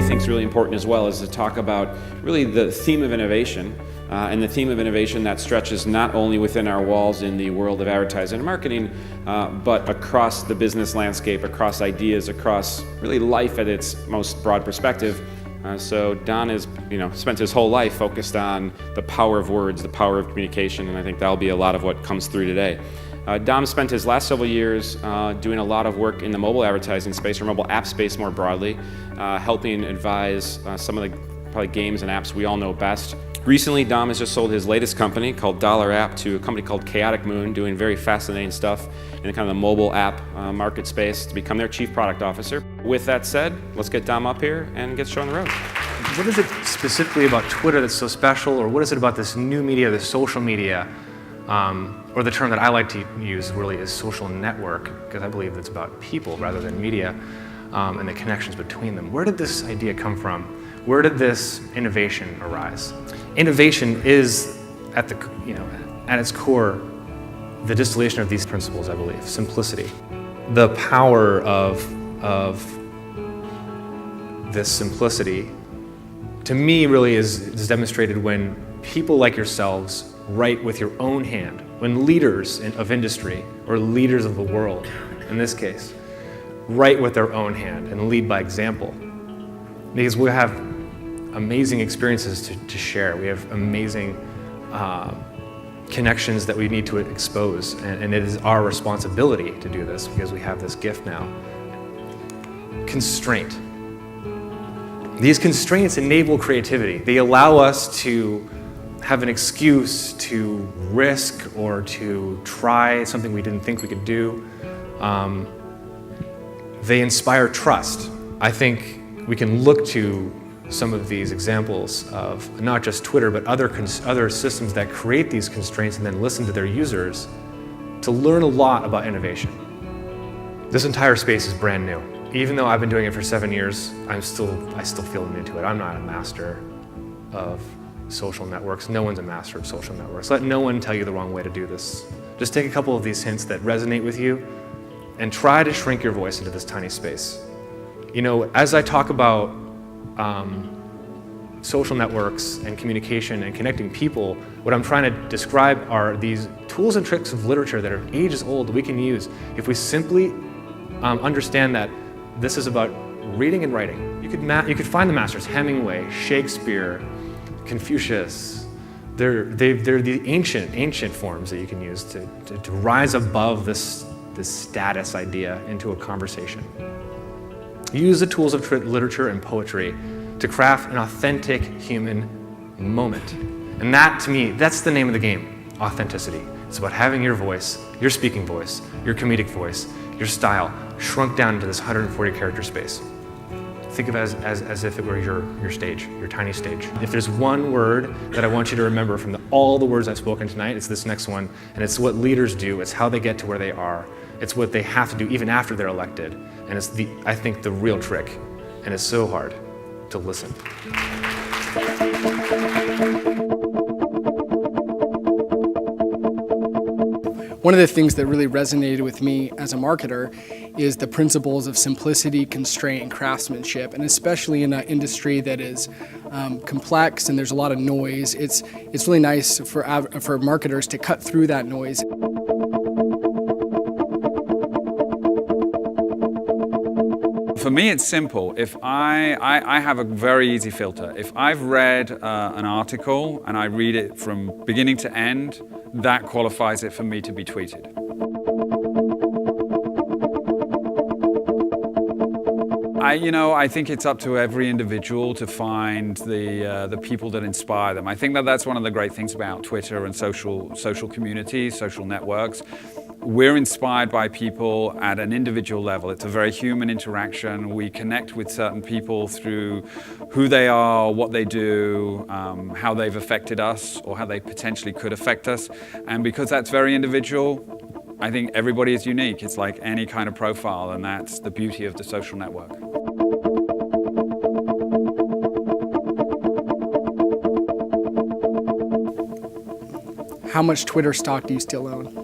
we think is really important as well is to talk about really the theme of innovation, and the theme of innovation that stretches not only within our walls in the world of advertising and marketing, but across the business landscape, across ideas, across really life at its most broad perspective. So Don has, spent his whole life focused on the power of words, the power of communication, and I think that'll be a lot of what comes through today. Dom spent his last several years doing a lot of work in the mobile advertising space, or mobile app space more broadly, helping advise some of the probably games and apps we all know best. Recently, Dom has just sold his latest company called Dollar App to a company called Chaotic Moon, doing very fascinating stuff in kind of the mobile app market space to become their chief product officer. With that said, let's get Dom up here and get the show on the road. What is it specifically about Twitter that's so special, or what is it about this new media, this social media, or the term that I like to use really is social network, because I believe it's about people rather than media, and the connections between them. Where did this idea come from? Where did this innovation arise? Innovation is at its core the distillation of these principles, I believe. Simplicity. The power of this simplicity, to me, really is demonstrated when people like yourselves write with your own hand, when leaders of industry, or leaders of the world, in this case, write with their own hand and lead by example. Because we have amazing experiences to share. We have amazing connections that we need to expose, and it is our responsibility to do this because we have this gift now. Constraint. These constraints enable creativity. They allow us to have an excuse to risk or to try something we didn't think we could do. They inspire trust. I think we can look to some of these examples of not just Twitter, but other systems that create these constraints and then listen to their users to learn a lot about innovation. This entire space is brand new. Even though I've been doing it for 7 years, I still feel new to it. I'm not a master of social networks. No one's a master of social networks. Let no one tell you the wrong way to do this. Just take a couple of these hints that resonate with you and try to shrink your voice into this tiny space. As I talk about social networks and communication and connecting people, what I'm trying to describe are these tools and tricks of literature that are ages old that we can use if we simply understand that this is about reading and writing. You could find the masters: Hemingway, Shakespeare, Confucius. They're the ancient forms that you can use to rise above this status idea into a conversation. Use the tools of literature and poetry to craft an authentic human moment. And that, to me, that's the name of the game: authenticity. It's about having your voice, your speaking voice, your comedic voice, your style, shrunk down into this 140 character space. Think of it as if it were your stage, your tiny stage. If there's one word that I want you to remember from all the words I've spoken tonight, it's this next one, and it's what leaders do. It's how they get to where they are. It's what they have to do even after they're elected. And it's I think the real trick, and it's so hard to listen. One of the things that really resonated with me as a marketer is the principles of simplicity, constraint, and craftsmanship, and especially in an industry that is complex and there's a lot of noise. It's really nice for marketers to cut through that noise. For me, it's simple. If I have a very easy filter. If I've read an article and I read it from beginning to end, that qualifies it for me to be tweeted. I think it's up to every individual to find the people that inspire them. I think that's one of the great things about Twitter and social communities, social networks. We're inspired by people at an individual level. It's a very human interaction. We connect with certain people through who they are, what they do, how they've affected us, or how they potentially could affect us. And because that's very individual, I think everybody is unique. It's like any kind of profile, and that's the beauty of the social network. How much Twitter stock do you still own?